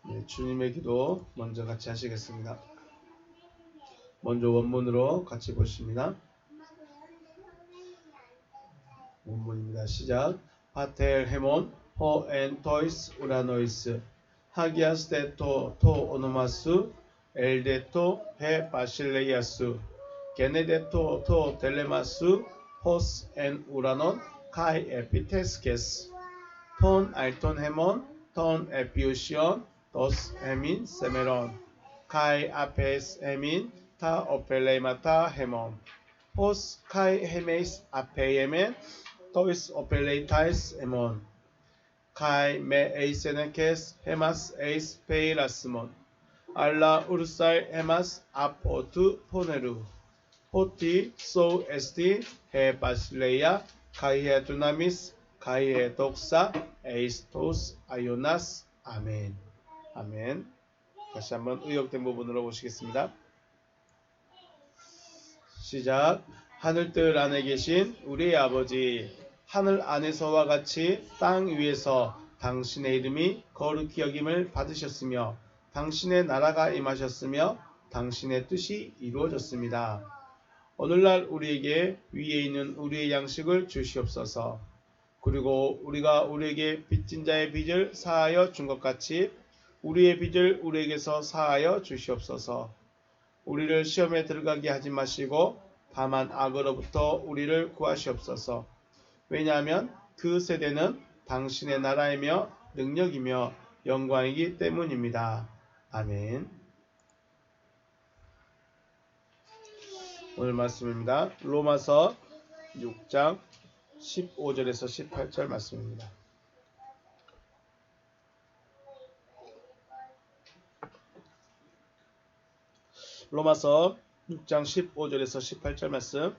네, 주님의 기도 먼저 같이 하시겠습니다. 먼저 원문으로 같이 보십니다. 원문입니다. 시작. 파텔 헤몬 호엔 토이스 우라노이스 하기아스 데토 토 오노마스 엘데토 헤 바실레이아스 게네데토 토 델레마스 호스 엔 우라논 카이 에피테스케스 톤 알톤 헤몬 톤 에피우시온 도스 헤민 세메론 카이 아페스 헤민 타 오펠레이마타 헤몬 호스 카이 헤메이스 아페이에멘 토이스 오펠레이타이스 헤몬 카이 메 에이세네케스 헤마스 에이스 페이라스몬 알라 우르살 헤마스 아포트 포네루 호티 소 에스티 헤 바실레이아 카이헤 두나미스 카이헤 독사 에이스토스 아요나스 아멘. 아멘. 다시 한번 의역된 부분으로 보시겠습니다. 시작. 하늘뜰 안에 계신 우리의 아버지, 하늘 안에서와 같이 땅 위에서 당신의 이름이 거룩히 여김을 받으셨으며 당신의 나라가 임하셨으며 당신의 뜻이 이루어졌습니다. 오늘날 우리에게 위에 있는 우리의 양식을 주시옵소서. 그리고 우리가 우리에게 빚진 자의 빚을 사하여 준 것 같이 우리의 빚을 우리에게서 사하여 주시옵소서. 우리를 시험에 들어가게 하지 마시고 다만 악으로부터 우리를 구하시옵소서. 왜냐하면 그 세대는 당신의 나라이며 능력이며 영광이기 때문입니다. 아멘. 오늘 말씀입니다. 로마서 6장 15절에서 18절 말씀입니다. 로마서 6장 15절에서 18절 말씀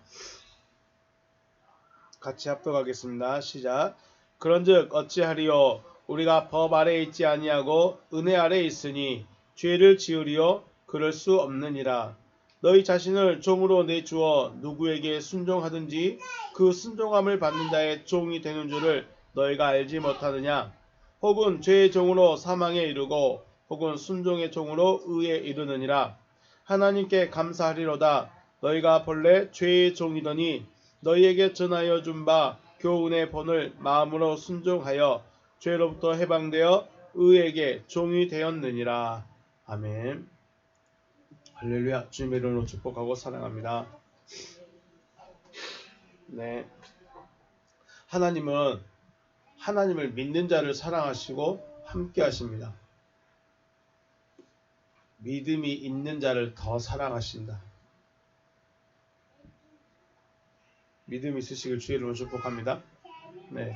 같이 합독하겠습니다. 시작. 그런즉 어찌하리요 우리가 법 아래에 있지 아니하고 은혜 아래에 있으니 죄를 지으리요 그럴 수 없느니라. 너희 자신을 종으로 내주어 누구에게 순종하든지 그 순종함을 받는 자의 종이 되는 줄을 너희가 알지 못하느냐. 혹은 죄의 종으로 사망에 이르고 혹은 순종의 종으로 의에 이르느니라. 하나님께 감사하리로다. 너희가 본래 죄의 종이더니 너희에게 전하여 준 바 교훈의 본을 마음으로 순종하여 죄로부터 해방되어 의에게 종이 되었느니라. 아멘. 할렐루야. 주님의 이름으로 축복하고 사랑합니다. 네. 하나님은 하나님을 믿는 자를 사랑하시고 함께 하십니다. 믿음이 있는 자를 더 사랑하신다. 믿음 있으시길 주의 이름으로 축복합니다. 네.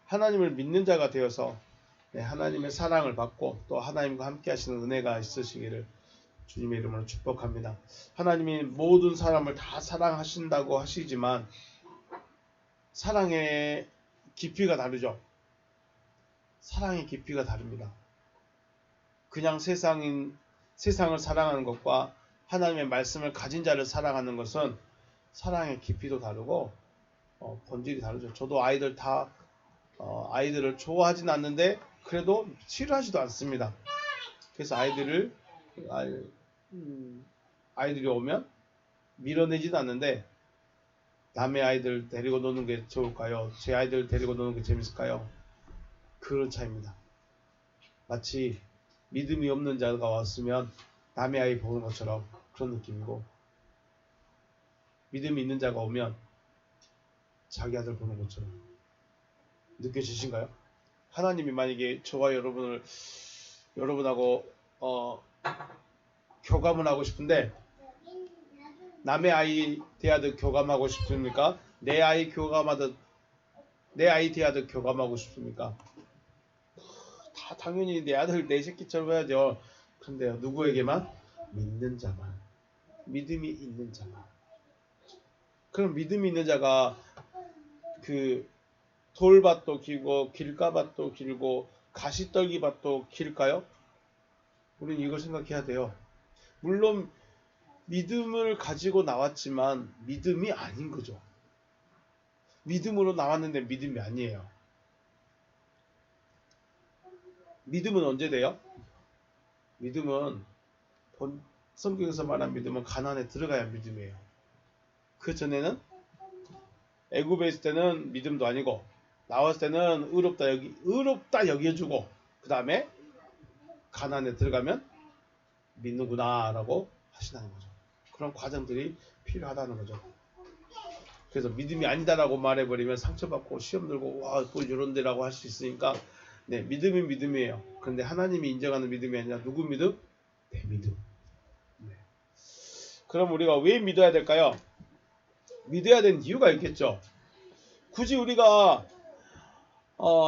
하나님을 믿는 자가 되어서 하나님의 사랑을 받고 또 하나님과 함께 하시는 은혜가 있으시기를 주님의 이름으로 축복합니다. 하나님이 모든 사람을 다 사랑하신다고 하시지만 사랑의 깊이가 다르죠. 사랑의 깊이가 다릅니다. 그냥 세상을 사랑하는 것과 하나님의 말씀을 가진 자를 사랑하는 것은 사랑의 깊이도 다르고 본질이 다르죠. 저도 아이들을 좋아하진 않는데 그래도 싫어하지도 않습니다. 그래서 아이들이 오면 밀어내지도 않는데 남의 아이들 데리고 노는 게 좋을까요? 제 아이들 데리고 노는 게 재밌을까요? 그런 차이입니다. 마치 믿음이 없는 자가 왔으면 남의 아이 보는 것처럼 그런 느낌이고 믿음이 있는 자가 오면 자기 아들 보는 것처럼 느껴지신가요? 하나님이 만약에 저와 여러분하고 교감을 하고 싶은데 남의 아이 대하듯 교감하고 싶습니까? 내 아이 대하듯 교감하고 싶습니까? 다 당연히 내 아들 내 새끼처럼 해야죠. 그런데요, 누구에게만? 믿는 자만. 믿음이 있는 자만. 그럼 믿음이 있는 자가 그 돌밭도 길고 길가밭도 길고 가시떨기밭도 길까요? 우리는 이걸 생각해야 돼요. 물론 믿음을 가지고 나왔지만 믿음이 아닌 거죠. 믿음으로 나왔는데 믿음이 아니에요. 믿음은 언제 돼요? 믿음은 성경에서 말한 믿음은 가나안에 들어가야 믿음이에요. 그 전에는 애굽에 있을 때는 믿음도 아니고 나왔을 때는 의롭다 여겨주고 그 다음에 가나안에 들어가면 믿는구나라고 하시는 거죠. 그런 과정들이 필요하다는 거죠. 그래서 믿음이 아니다라고 말해버리면 상처받고 시험 들고 와 또 이런 데라고 할 수 있으니까 네, 믿음이 믿음이에요. 그런데 하나님이 인정하는 믿음이 아니라 누구 믿음? 내 믿음. 네. 그럼 우리가 왜 믿어야 될까요? 믿어야 되는 이유가 있겠죠. 굳이 우리가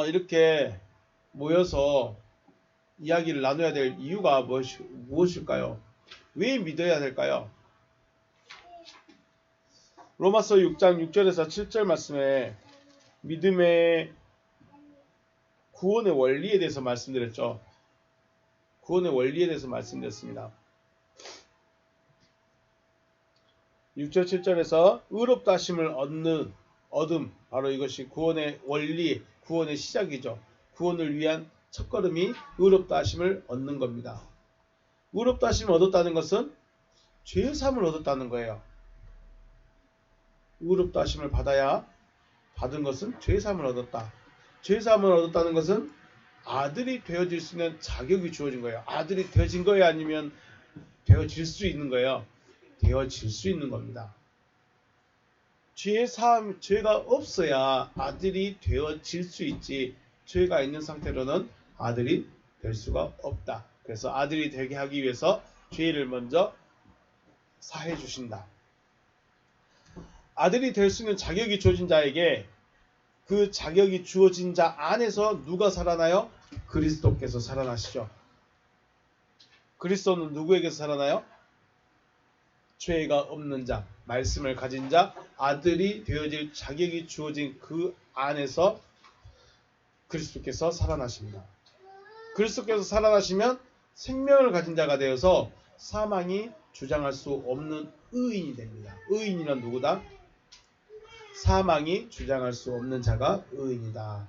이렇게 모여서 이야기를 나눠야 될 이유가 무엇일까요? 왜 믿어야 될까요? 로마서 6장 6절에서 7절 말씀에 믿음의 구원의 원리에 대해서 말씀드렸죠. 구원의 원리에 대해서 말씀드렸습니다. 6절 7절에서 의롭다 하심을 얻음 바로 이것이 구원의 원리, 구원의 시작이죠. 구원을 위한 첫걸음이 의롭다 하심을 얻는 겁니다. 의롭다 하심을 얻었다는 것은 죄 사함을 얻었다는 거예요. 의롭다 하심을 받은 것은 죄 사함을 얻었다. 죄 사함을 얻었다는 것은 아들이 되어질 수 있는 자격이 주어진 거예요. 아들이 되어진 거예요? 아니면 되어질 수 있는 거예요? 되어질 수 있는 겁니다. 죄가 없어야 아들이 되어질 수 있지 죄가 있는 상태로는 아들이 될 수가 없다. 그래서 아들이 되게 하기 위해서 죄를 먼저 사해 주신다. 아들이 될 수 있는 자격이 주어진 자에게 그 자격이 주어진 자 안에서 누가 살아나요? 그리스도께서 살아나시죠. 그리스도는 누구에게서 살아나요? 죄가 없는 자, 말씀을 가진 자, 아들이 되어질 자격이 주어진 그 안에서 그리스도께서 살아나십니다. 그리스도께서 살아나시면 생명을 가진 자가 되어서 사망이 주장할 수 없는 의인이 됩니다. 의인이란 누구다? 사망이 주장할 수 없는 자가 의인이다.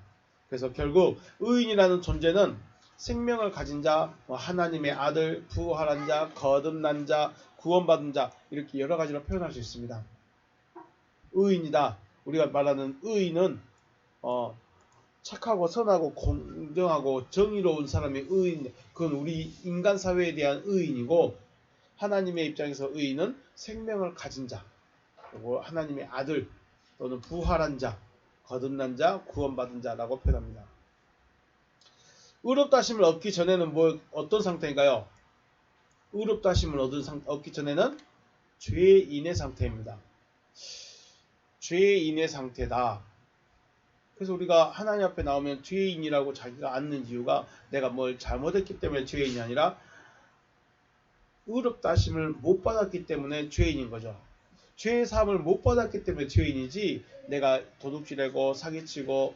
그래서 결국 의인이라는 존재는 생명을 가진 자, 하나님의 아들, 부활한 자, 거듭난 자, 구원받은 자 이렇게 여러 가지로 표현할 수 있습니다. 의인이다. 우리가 말하는 의인은 착하고 선하고 공정하고 정의로운 사람이 의인. 그건 우리 인간 사회에 대한 의인이고 하나님의 입장에서 의인은 생명을 가진 자, 그리고 하나님의 아들 또는 부활한 자, 거듭난 자, 구원받은 자라고 표현합니다. 의롭다 하심을 얻기 전에는 어떤 상태인가요? 의롭다 하심을 얻기 전에는 죄인의 상태입니다. 죄인의 상태다. 그래서 우리가 하나님 앞에 나오면 죄인이라고 자기가 앉는 이유가 내가 뭘 잘못했기 때문에 죄인이 아니라 의롭다 하심을 못 받았기 때문에 죄인인 거죠. 죄의 사함을 못 받았기 때문에 죄인이지 내가 도둑질하고 사기치고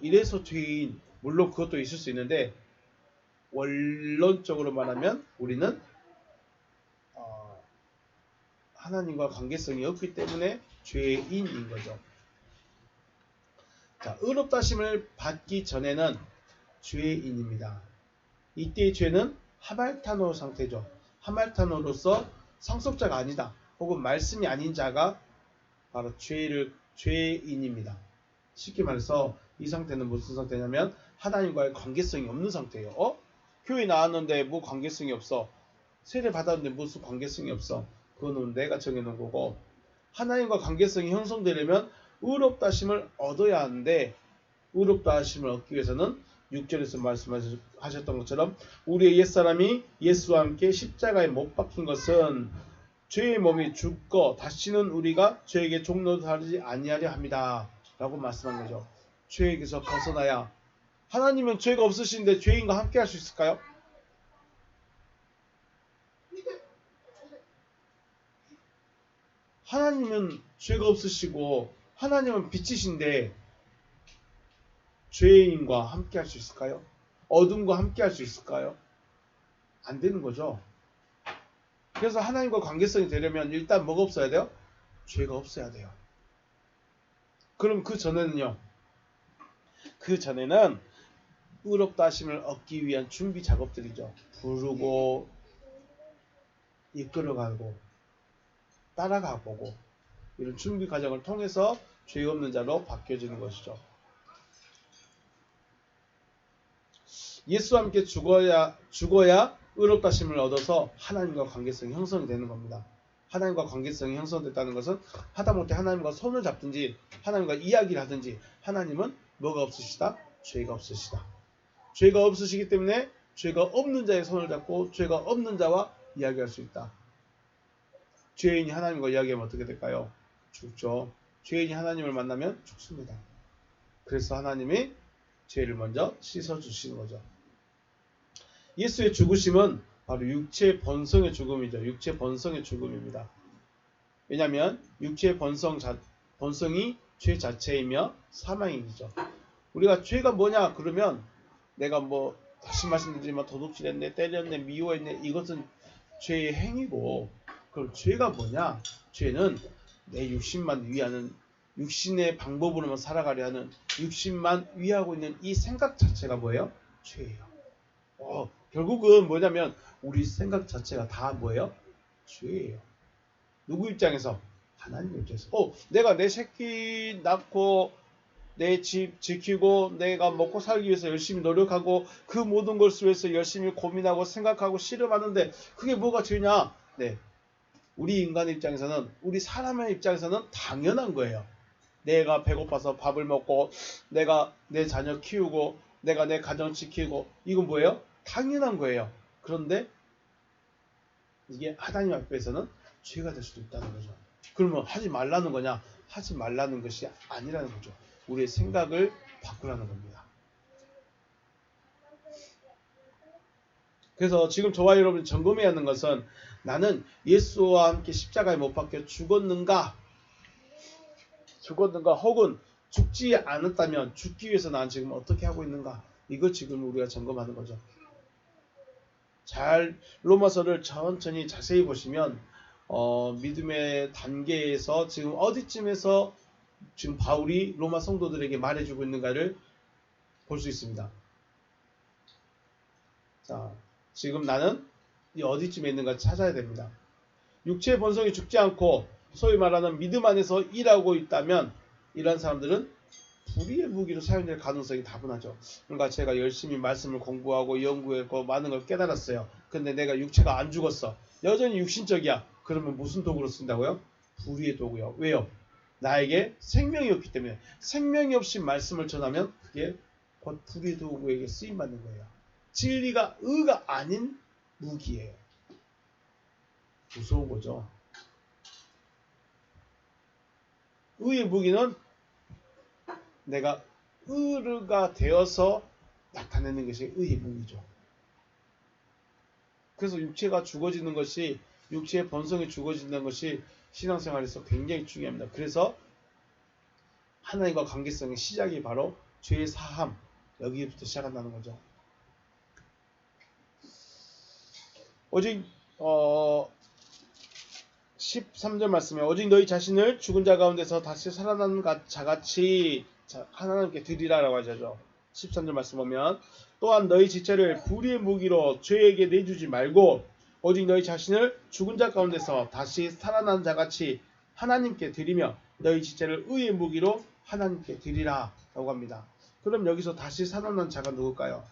이래서 죄인, 물론 그것도 있을 수 있는데 원론적으로 말하면 우리는 하나님과 관계성이 없기 때문에 죄인인 거죠. 자, 의롭다 하심을 받기 전에는 죄인입니다. 이때의 죄는 하말타노 상태죠. 하말타노로서 상속자가 아니다. 혹은 말씀이 아닌 자가 바로 죄인입니다. 쉽게 말해서 이 상태는 무슨 상태냐면 하나님과의 관계성이 없는 상태예요. 교회 나왔는데 뭐 관계성이 없어. 세례 받았는데 무슨 관계성이 없어. 그거는 내가 정해놓은 거고 하나님과 관계성이 형성되려면 의롭다 하심을 얻어야 하는데 의롭다 하심을 얻기 위해서는 6절에서 말씀하셨던 것처럼 우리의 옛사람이 예수와 함께 십자가에 못 박힌 것은 죄의 몸이 죽고 다시는 우리가 죄에게 종노하지 아니하려 합니다. 라고 말씀한 거죠. 죄에게서 벗어나야 하나님은 죄가 없으신데 죄인과 함께 할 수 있을까요? 하나님은 죄가 없으시고 하나님은 빛이신데 죄인과 함께 할 수 있을까요? 어둠과 함께 할 수 있을까요? 안 되는 거죠. 그래서 하나님과 관계성이 되려면 일단 뭐가 없어야 돼요? 죄가 없어야 돼요. 그럼 그 전에는요? 그 전에는 의롭다 하심을 얻기 위한 준비 작업들이죠. 부르고 이끌어가고 따라가보고 이런 준비 과정을 통해서 죄 없는 자로 바뀌어지는 것이죠. 예수와 함께 죽어야 의롭다 하심을 얻어서 하나님과 관계성이 형성이 되는 겁니다. 하나님과 관계성이 형성됐다는 것은 하다못해 하나님과 손을 잡든지 하나님과 이야기를 하든지 하나님은 뭐가 없으시다? 죄가 없으시다. 죄가 없으시기 때문에 죄가 없는 자의 손을 잡고 죄가 없는 자와 이야기할 수 있다. 죄인이 하나님과 이야기하면 어떻게 될까요? 죽죠. 죄인이 하나님을 만나면 죽습니다. 그래서 하나님이 죄를 먼저 씻어주시는 거죠. 예수의 죽으심은 바로 육체 번성의 죽음이죠. 육체 번성의 죽음입니다. 왜냐하면 육체의 번성이 죄 자체이며 사망이죠. 우리가 죄가 뭐냐 그러면 내가 다시 말씀드리지만 도둑질했네, 때렸네, 미워했네, 이것은 죄의 행위고, 그럼 죄가 뭐냐? 죄는 내 육신만 위하는, 육신의 방법으로만 살아가려 하는, 육신만 위하고 있는 이 생각 자체가 뭐예요? 죄예요. 결국은 뭐냐면 우리 생각 자체가 다 뭐예요? 죄예요. 누구 입장에서? 하나님 입장에서. 내가 내 새끼 낳고 내 집 지키고 내가 먹고 살기 위해서 열심히 노력하고 그 모든 것을 위해서 열심히 고민하고 생각하고 씨름하는데 그게 뭐가 죄냐? 네, 우리 인간 입장에서는, 우리 사람의 입장에서는 당연한 거예요. 내가 배고파서 밥을 먹고 내가 내 자녀 키우고 내가 내 가정 지키고, 이건 뭐예요? 당연한 거예요. 그런데 이게 하나님 앞에서는 죄가 될 수도 있다는 거죠. 그러면 하지 말라는 거냐? 하지 말라는 것이 아니라는 거죠. 우리의 생각을 바꾸라는 겁니다. 그래서 지금 저와 여러분이 점검해야 하는 것은, 나는 예수와 함께 십자가에 못 박혀 죽었는가, 혹은 죽지 않았다면 죽기 위해서 난 지금 어떻게 하고 있는가, 이거 지금 우리가 점검하는 거죠. 잘 로마서를 천천히 자세히 보시면 믿음의 단계에서 지금 어디쯤에서 지금 바울이 로마 성도들에게 말해주고 있는가를 볼 수 있습니다. 자, 지금 나는 어디쯤에 있는가 찾아야 됩니다. 육체의 본성이 죽지 않고 소위 말하는 믿음 안에서 일하고 있다면 이런 사람들은 불의의 무기로 사용될 가능성이 다분하죠. 그러니까 제가 열심히 말씀을 공부하고 연구했고 많은 걸 깨달았어요. 근데 내가 육체가 안 죽었어. 여전히 육신적이야. 그러면 무슨 도구로 쓴다고요? 불의의 도구요. 왜요? 나에게 생명이 없기 때문에. 생명이 없이 말씀을 전하면 그게 곧 불의의 도구에게 쓰임받는 거예요. 진리가 의가 아닌 무기예요. 무서운 거죠. 의의 무기는 내가 의가 되어서 나타내는 것이 의의 무기죠. 그래서 육체가 죽어지는 것이, 육체의 본성이 죽어진다는 것이 신앙생활에서 굉장히 중요합니다. 그래서 하나님과 관계성의 시작이 바로 죄의 사함, 여기부터 시작한다는 거죠. 오직 13절 말씀에 오직 너희 자신을 죽은 자 가운데서 다시 살아난 자같이 하나님께 드리라라고 하죠. 13절 말씀 보면, 또한 너희 지체를 불의의 무기로 죄에게 내주지 말고 오직 너희 자신을 죽은 자 가운데서 다시 살아난 자같이 하나님께 드리며 너희 지체를 의의 무기로 하나님께 드리라 라고 합니다. 그럼 여기서 다시 살아난 자가 누굴까요?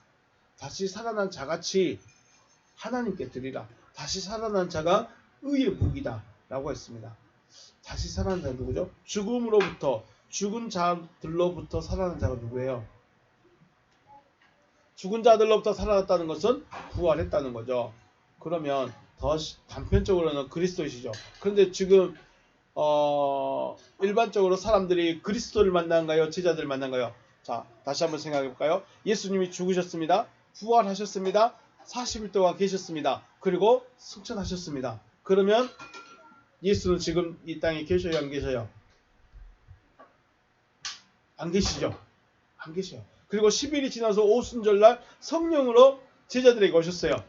다시 살아난 자같이 하나님께 드리라. 다시 살아난 자가 의의 무기다 라고 했습니다. 다시 살아난 자가 누구죠? 죽은 자들로부터 살아난 자가 누구예요? 죽은 자들로부터 살아났다는 것은 부활했다는 거죠. 그러면 더 단편적으로는 그리스도이시죠. 그런데 지금 일반적으로 사람들이 그리스도를 만난가요? 제자들을 만난가요? 자, 다시 한번 생각해 볼까요? 예수님이 죽으셨습니다. 부활하셨습니다. 40일 동안 계셨습니다. 그리고 승천하셨습니다. 그러면 예수는 지금 이 땅에 계셔요? 안 계셔요? 안 계시죠? 안 계셔요. 그리고 10일이 지나서 오순절날 성령으로 제자들에게 오셨어요.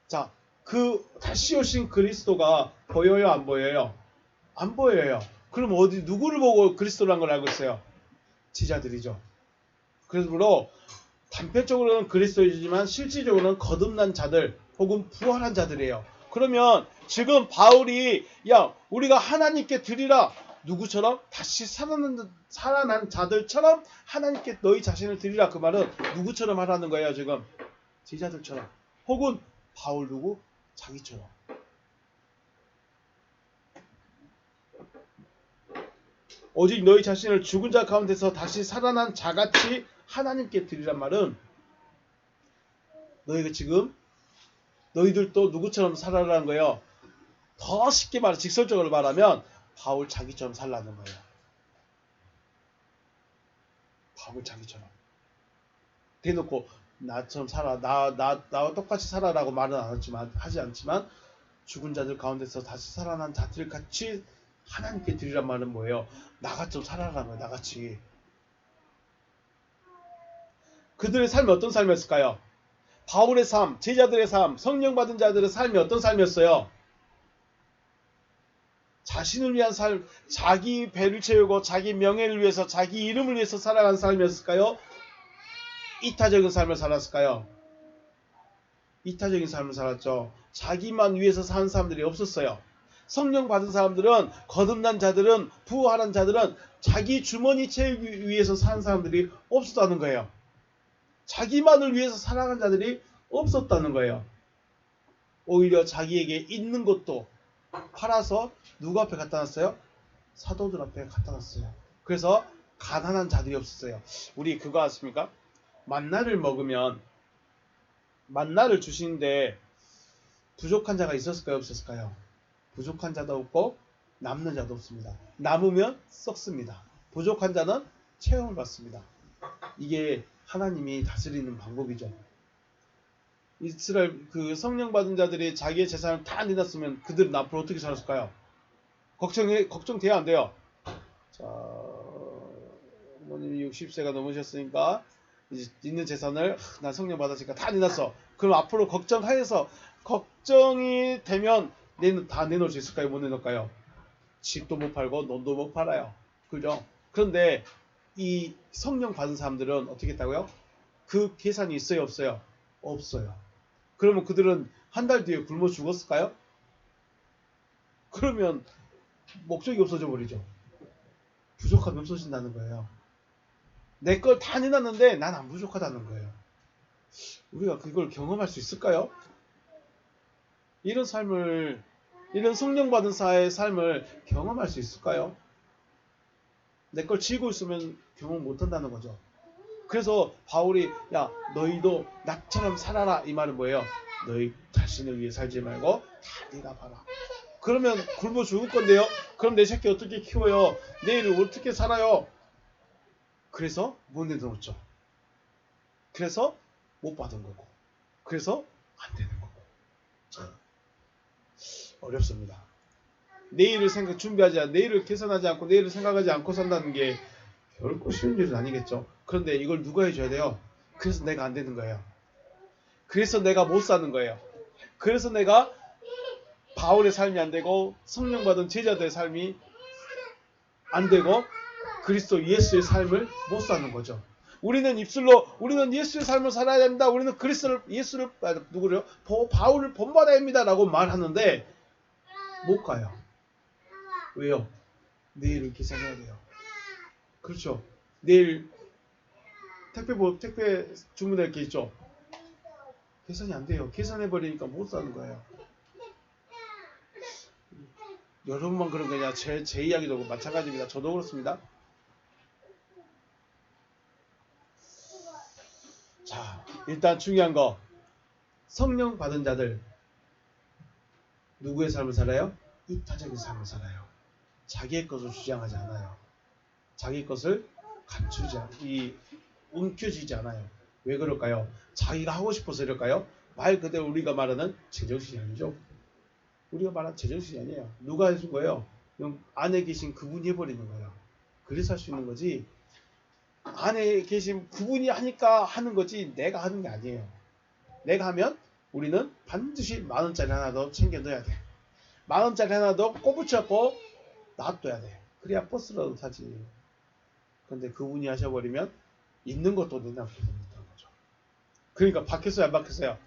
자, 그 다시 오신 그리스도가 보여요? 안 보여요? 안 보여요. 그럼 누구를 보고 그리스도라는 걸 알고 있어요? 제자들이죠. 그러므로 단편적으로는 그리스도이지만 실질적으로는 거듭난 자들 혹은 부활한 자들이에요. 그러면 지금 바울이 야 우리가 하나님께 드리라 누구처럼? 다시 살아난 자들처럼 하나님께 너희 자신을 드리라. 그 말은 누구처럼 하라는 거예요 지금? 제자들처럼. 혹은 바울 누구? 자기처럼. 오직 너희 자신을 죽은 자 가운데서 다시 살아난 자같이 하나님께 드리란 말은 너희가 지금 너희들도 누구처럼 살아라는 거예요. 더 쉽게 말해 직설적으로 말하면 바울 자기처럼 살라는 거예요. 바울 자기처럼. 대놓고 나처럼 살아 나와 똑같이 살아라고 말은 하지 않지만 죽은 자들 가운데서 다시 살아난 자들 같이 하나님께 드리란 말은 뭐예요? 나같이 좀 살아라는 거예요. 나같이. 그들의 삶이 어떤 삶이었을까요? 바울의 삶, 제자들의 삶, 성령 받은 자들의 삶이 어떤 삶이었어요? 자신을 위한 삶, 자기 배를 채우고 자기 명예를 위해서 자기 이름을 위해서 살아가는 삶이었을까요? 이타적인 삶을 살았을까요? 이타적인 삶을 살았죠. 자기만 위해서 사는 사람들이 없었어요. 성령 받은 사람들은 거듭난 자들은 부활한 자들은 자기 주머니 채우기 위해서 사는 사람들이 없었다는 거예요. 자기만을 위해서 살아간 자들이 없었다는 거예요. 오히려 자기에게 있는 것도 팔아서 누구 앞에 갖다 놨어요? 사도들 앞에 갖다 놨어요. 그래서 가난한 자들이 없었어요. 우리 그거 아십니까? 만나를 먹으면 만나를 주시는데 부족한 자가 있었을까요? 없었을까요? 부족한 자도 없고 남는 자도 없습니다. 남으면 썩습니다. 부족한 자는 체험을 받습니다. 이게 하나님이 다스리는 방법이죠. 이스라엘 그 성령 받은 자들이 자기의 재산을 다 내놨으면 그들은 앞으로 어떻게 살았을까요? 걱정돼야 안 돼요. 자, 어머님이 60세가 넘으셨으니까 이제 있는 재산을 난 성령 받았으니까 다 내놨어. 그럼 앞으로 걱정이 되면 다 내놓을 수 있을까요? 못 내놓을까요? 집도 못 팔고 논도 못 팔아요. 그죠? 그런데 이 성령 받은 사람들은 어떻게 했다고요? 그 계산이 있어요? 없어요? 없어요. 그러면 그들은 한 달 뒤에 굶어 죽었을까요? 그러면 목적이 없어져 버리죠. 부족함이 없어진다는 거예요. 내 걸 다 내놨는데 난 안 부족하다는 거예요. 우리가 그걸 경험할 수 있을까요? 이런 성령 받은 사의 삶을 경험할 수 있을까요? 내 걸 쥐고 있으면 경험 못 한다는 거죠. 그래서 바울이 야 너희도 나처럼 살아라 이 말은 뭐예요? 너희 자신을 위해 살지 말고 다 내놔봐라. 그러면 굶어 죽을 건데요. 그럼 내 새끼 어떻게 키워요? 내일 어떻게 살아요? 그래서 못 내놓죠. 그래서 못 받은 거고. 그래서 안 되는 거고. 어렵습니다. 내일을 준비하지 내일을 계산하지 않고 내일을 생각하지 않고 산다는 게 결코 쉬운 일은 아니겠죠. 그런데 이걸 누가 해줘야 돼요? 그래서 내가 안 되는 거예요. 그래서 내가 못 사는 거예요. 그래서 내가 바울의 삶이 안 되고 성령 받은 제자들의 삶이 안 되고 그리스도 예수의 삶을 못 사는 거죠. 우리는 예수의 삶을 살아야 됩니다. 우리는 바울을 본받아야 합니다. 라고 말하는데 못 가요. 왜요? 내일을 계산해야 돼요. 그렇죠. 내일 택배 주문할 게 있죠. 계산이 안 돼요. 계산해버리니까 못 사는 거예요. 여러분만 그런 거냐? 제 이야기도 마찬가지입니다. 저도 그렇습니다. 자, 일단 중요한 거 성령 받은 자들 누구의 삶을 살아요? 이타적인 삶을 살아요. 자기의 것을 주장하지 않아요. 자기 것을 움켜쥐지 않아요. 왜 그럴까요? 자기가 하고 싶어서 이럴까요? 말 그대로 우리가 말하는 제정신이 아니죠. 우리가 말하는 제정신이 아니에요. 누가 해준 거예요? 안에 계신 그분이 해버리는 거예요. 그래서 할 수 있는 거지. 안에 계신 그분이 하니까 하는 거지 내가 하는 게 아니에요. 내가 하면 우리는 반드시 10,000원짜리 하나 더 챙겨 넣어야 돼. 10,000원짜리 하나 더 꼬부쳐갖고 놔둬야 돼. 그래야 버스라도 타지. 근데 그분이 하셔버리면 있는 것도 내놔버리는 거죠. 그러니까 받겠어요, 안 받겠어요?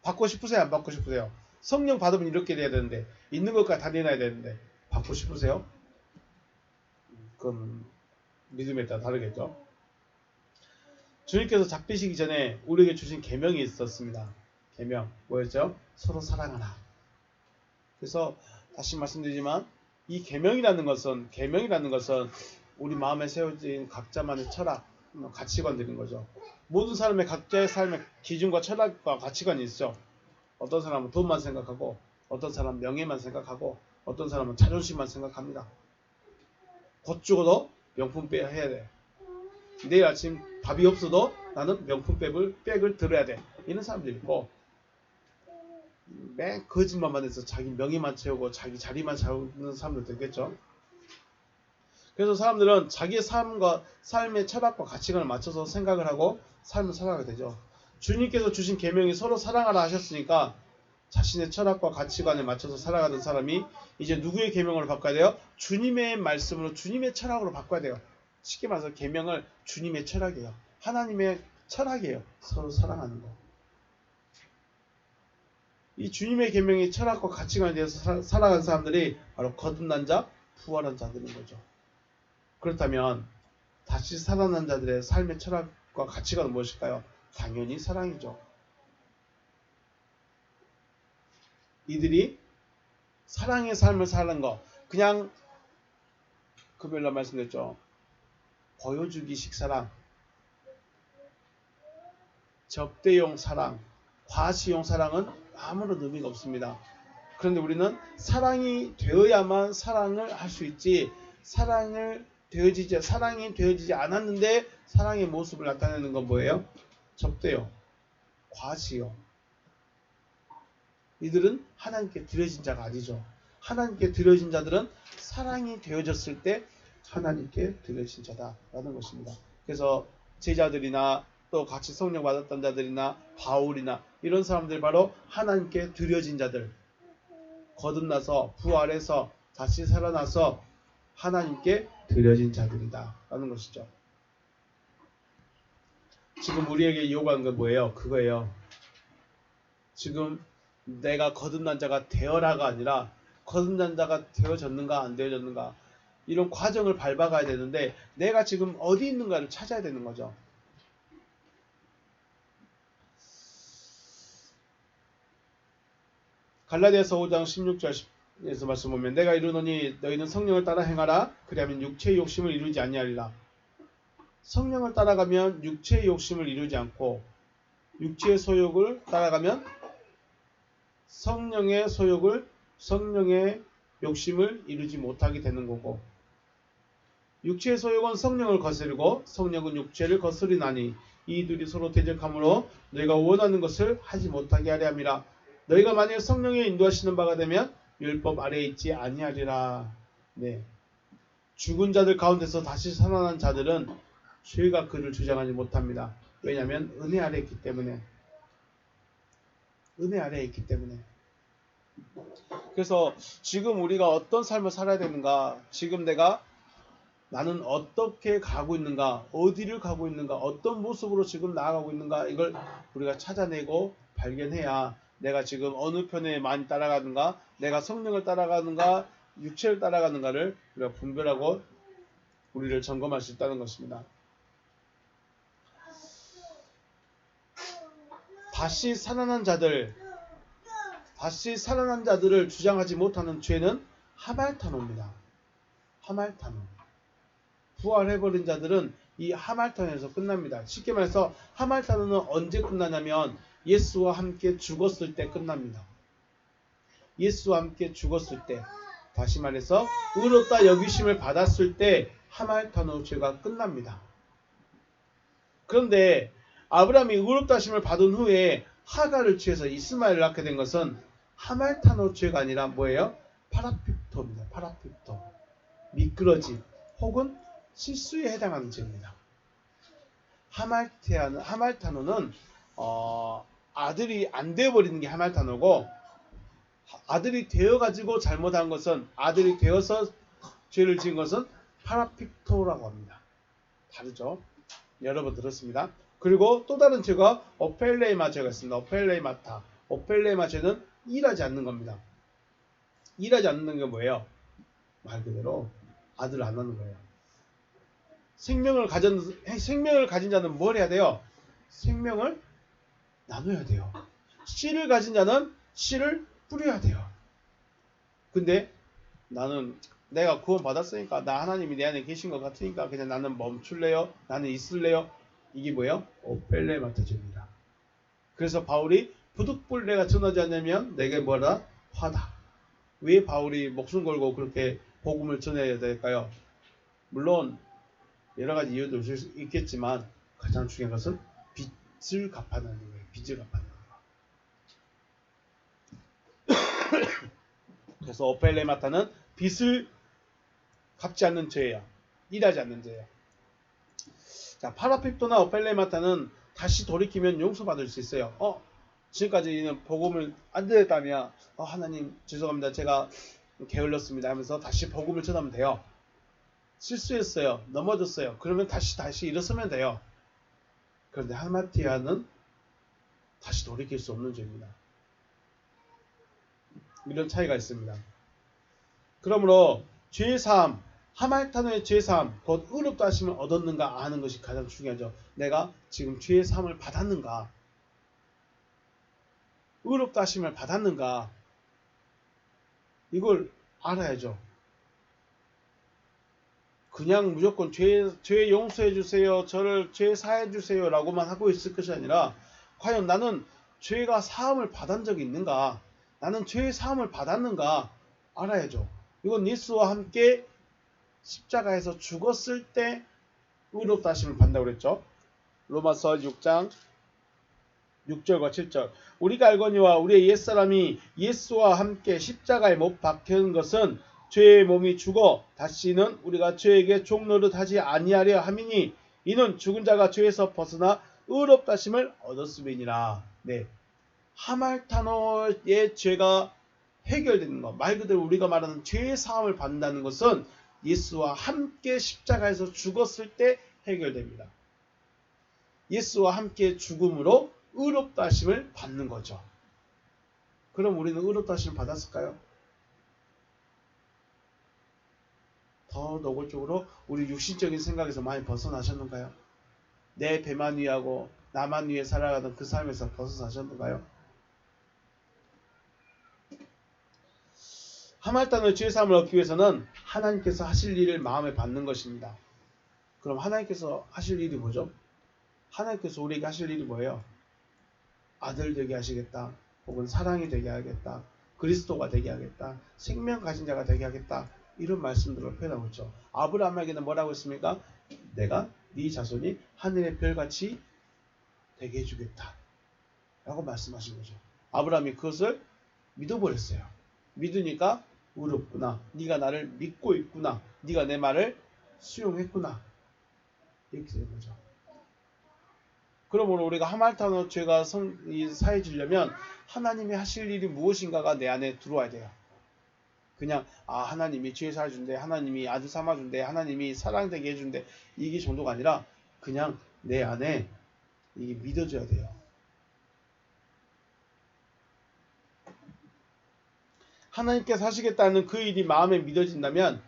받고 싶으세요, 안 받고 싶으세요? 성령 받으면 이렇게 돼야 되는데, 있는 것까지 다 내놔야 되는데, 받고 싶으세요? 그건 믿음에 따라 다르겠죠. 주님께서 잡히시기 전에 우리에게 주신 계명이 있었습니다. 계명 뭐였죠? 서로 사랑하라. 그래서 다시 말씀드리지만 이 계명이라는 것은 우리 마음에 세워진 각자만의 철학, 가치관들인 거죠. 모든 사람의 각자의 삶의 기준과 철학과 가치관이 있죠. 어떤 사람은 돈만 생각하고, 어떤 사람은 명예만 생각하고, 어떤 사람은 자존심만 생각합니다. 곧 죽어도 명품 빼야 해야 돼. 내일 아침 밥이 없어도 나는 명품 백을 들어야 돼. 이런 사람들이 있고, 맨 거짓말만 해서 자기 명예만 채우고 자기 자리만 채우는 사람들도 있겠죠. 그래서 사람들은 자기의 삶의 철학과 가치관을 맞춰서 생각을 하고 삶을 살아가게 되죠. 주님께서 주신 계명이 서로 사랑하라 하셨으니까 자신의 철학과 가치관에 맞춰서 살아가는 사람이 이제 누구의 계명으로 바꿔야 돼요? 주님의 말씀으로, 주님의 철학으로 바꿔야 돼요. 쉽게 말해서 계명을 주님의 철학이에요. 하나님의 철학이에요. 서로 사랑하는 거. 이 주님의 계명이 철학과 가치관에 대해서 살아가는 사람들이 바로 거듭난 자, 부활한 자들인 거죠. 그렇다면 다시 살아난 자들의 삶의 철학과 가치관은 무엇일까요? 당연히 사랑이죠. 이들이 사랑의 삶을 사는 거, 그냥 금요일날 말씀드렸죠. 보여주기식 사랑, 접대용 사랑, 과시용 사랑은 아무런 의미가 없습니다. 그런데 우리는 사랑이 되어야만 사랑을 할 수 있지, 사랑이 되어지지 않았는데 사랑의 모습을 나타내는 건 뭐예요? 접대요, 과시요. 이들은 하나님께 드려진 자가 아니죠. 하나님께 드려진 자들은 사랑이 되어졌을 때 하나님께 드려진 자다라는 것입니다. 그래서 제자들이나 또 같이 성령 받았던 자들이나 바울이나 이런 사람들이 바로 하나님께 드려진 자들, 거듭나서 부활해서 다시 살아나서 하나님께 드려진 자들이다 라는 것이죠. 지금 우리에게 요구하는 건 뭐예요? 그거예요. 지금 내가 거듭난 자가 되어라가 아니라 거듭난 자가 되어졌는가 안 되어졌는가, 이런 과정을 밟아가야 되는데 내가 지금 어디 있는가를 찾아야 되는 거죠. 갈라디아서 5장 16절에서 말씀 보면, 내가 이르노니 너희는 성령을 따라 행하라. 그리하면 육체의 욕심을 이루지 아니하리라. 성령을 따라가면 육체의 욕심을 이루지 않고, 육체의 소욕을 따라가면 성령의 욕심을 이루지 못하게 되는 거고, 육체의 소욕은 성령을 거스르고 성령은 육체를 거스리나니 이 둘이 서로 대적하므로 너희가 원하는 것을 하지 못하게 하려 함이라. 너희가 만일 성령의 인도하시는 바가 되면 율법 아래에 있지 아니하리라. 네. 죽은 자들 가운데서 다시 살아난 자들은 죄가 그를 주장하지 못합니다. 왜냐하면 은혜 아래에 있기 때문에. 은혜 아래에 있기 때문에. 그래서 지금 우리가 어떤 삶을 살아야 되는가, 지금 나는 어떻게 가고 있는가, 어디를 가고 있는가, 어떤 모습으로 지금 나아가고 있는가, 이걸 우리가 찾아내고 발견해야 내가 지금 어느 편에 많이 따라가는가, 내가 성령을 따라가는가, 육체를 따라가는가를 우리가 분별하고 우리를 점검할 수 있다는 것입니다. 다시 살아난 자들을 주장하지 못하는 죄는 하말타노입니다. 하말타노. 부활해버린 자들은 이 하말타노에서 끝납니다. 쉽게 말해서 하말타노는 언제 끝나냐면 예수와 함께 죽었을 때 끝납니다. 예수와 함께 죽었을 때, 다시 말해서 의롭다 여기심을 받았을 때 하말타노 죄가 끝납니다. 그런데 아브라함이 의롭다 하심을 받은 후에 하갈을 취해서 이스마엘을 낳게 된 것은 하말타노 죄가 아니라 뭐예요? 파라픽토입니다. 파라픽토. 미끄러짐 혹은 실수에 해당하는 죄입니다. 하말타노는 아들이 안 되어버리는 게 하말타노고, 아들이 되어가지고 잘못한 것은, 아들이 되어서 죄를 지은 것은 파라픽토라고 합니다. 다르죠? 여러 번 들었습니다. 그리고 또 다른 죄가 오펠레이마 죄가 있습니다. 오펠레이마타. 오펠레이마 죄는 일하지 않는 겁니다. 일하지 않는 게 뭐예요? 말 그대로 아들을 안 낳는 거예요. 생명을 가진 자는 뭘 해야 돼요? 생명을 나눠야 돼요. 씨를 가진 자는 씨를 뿌려야 돼요. 근데 나는 내가 구원 받았으니까 나 하나님이 내 안에 계신 것 같으니까 그냥 나는 멈출래요? 나는 있을래요? 이게 뭐예요? 오펠레마타죄입니다. 그래서 바울이 부득불 내가 전하지 않으면 내게 뭐라? 화다. 왜 바울이 목숨 걸고 그렇게 복음을 전해야 될까요? 물론 여러 가지 이유도 있겠지만 가장 중요한 것은 빚을 갚아내는 거예요. 빚을 갚아내는 거예요. 그래서 오펠레마타는 빚을 갚지 않는 죄예요. 일하지 않는 죄예요. 자, 파라픽토나 오펠레마타는 다시 돌이키면 용서받을 수 있어요. 지금까지는 복음을 안 들었다면 하나님 죄송합니다. 제가 게을렀습니다 하면서 다시 복음을 전하면 돼요. 실수했어요. 넘어졌어요. 그러면 다시 일어서면 돼요. 그런데 하마티아는 다시 돌이킬 수 없는 죄입니다. 이런 차이가 있습니다. 그러므로 죄사함, 하말타노의 죄사함, 곧 의롭다 하심을 얻었는가 아는 것이 가장 중요하죠. 내가 지금 죄사함을 받았는가, 의롭다 하심을 받았는가, 이걸 알아야죠. 그냥 무조건 죄 용서해 주세요, 저를 죄 사해 주세요 라고만 하고 있을 것이 아니라 과연 나는 죄가 사함을 받은 적이 있는가, 나는 죄 사함을 받았는가 알아야죠. 이건 예수와 함께 십자가에서 죽었을 때 의롭다 하심을 받는다고 그랬죠. 로마서 6장 6절과 7절. 우리가 알거니와 우리의 옛사람이 예수와 함께 십자가에 못 박혀는 것은 죄의 몸이 죽어 다시는 우리가 죄에게 종노릇 하지 아니하려 함이니 이는 죽은 자가 죄에서 벗어나 의롭다 하심을 얻었음이니라. 네. 하말타노의 죄가 해결되는 것, 말 그대로 우리가 말하는 죄의 사함을 받는다는 것은 예수와 함께 십자가에서 죽었을 때 해결됩니다. 예수와 함께 죽음으로 의롭다 하심을 받는 거죠. 그럼 우리는 의롭다 하심을 받았을까요? 더 노골적으로 우리 육신적인 생각에서 많이 벗어나셨는가요? 내 배만 위하고 나만 위해 살아가던 그 삶에서 벗어나셨는가요? 하말타노의 죄사함을 얻기 위해서는 하나님께서 하실 일을 마음에 받는 것입니다. 그럼 하나님께서 하실 일이 뭐죠? 하나님께서 우리에게 하실 일이 뭐예요? 아들 되게 하시겠다. 혹은 사랑이 되게 하겠다. 그리스도가 되게 하겠다. 생명 가진 자가 되게 하겠다. 이런 말씀들을 표현하고 있죠. 아브라함에게는 뭐라고 했습니까? 내가 네 자손이 하늘의 별같이 되게 해주겠다. 라고 말씀하신 거죠. 아브라함이 그것을 믿어버렸어요. 믿으니까 의롭구나. 네가 나를 믿고 있구나. 네가 내 말을 수용했구나. 이렇게 되는 거죠. 그러므로 우리가 하말타노 죄가 사해지려면 하나님이 하실 일이 무엇인가가 내 안에 들어와야 돼요. 그냥 하나님이 죄 사해준대, 하나님이 아들 삼아준대, 하나님이 사랑되게 해준대, 이게 정도가 아니라 그냥 내 안에 이게 믿어져야 돼요. 하나님께서 하시겠다는 그 일이 마음에 믿어진다면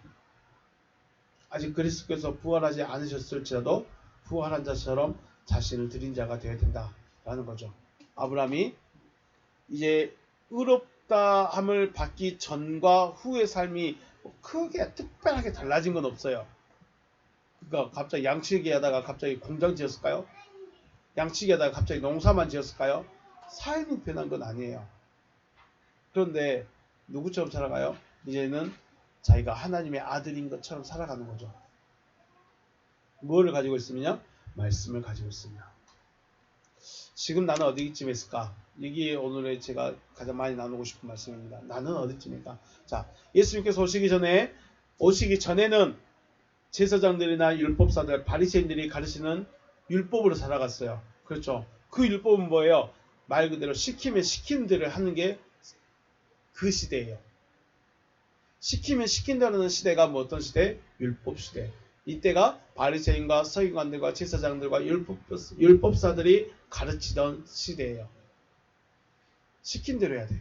아직 그리스도께서 부활하지 않으셨을지라도 부활한 자처럼 자신을 드린 자가 되어야 된다라는 거죠. 아브라함이 이제 의롭다함을 받기 전과 후의 삶이 크게 특별하게 달라진 건 없어요. 그러니까 갑자기 양치기 하다가 갑자기 공장 지었을까요? 양치기 하다가 갑자기 농사만 지었을까요? 삶이 변한 건 아니에요. 그런데 누구처럼 살아가요? 이제는 자기가 하나님의 아들인 것처럼 살아가는 거죠. 무엇을 가지고 있으면요? 말씀을 가지고 있으며. 지금 나는 어디쯤에 있을까? 이게 오늘의 제가 가장 많이 나누고 싶은 말씀입니다. 나는 어디쯤일까? 자, 예수님께서 오시기 전에는 제사장들이나 율법사들, 바리새인들이 가르치는 율법으로 살아갔어요. 그렇죠? 그 율법은 뭐예요? 말 그대로 시키면 시킨 대로 하는 게 그 시대예요. 시키면 시킨다는 시대가 뭐 어떤 시대? 율법 시대. 이때가 바리새인과 서기관들과 제사장들과 율법사들이 가르치던 시대예요. 시킨 대로 해야 돼.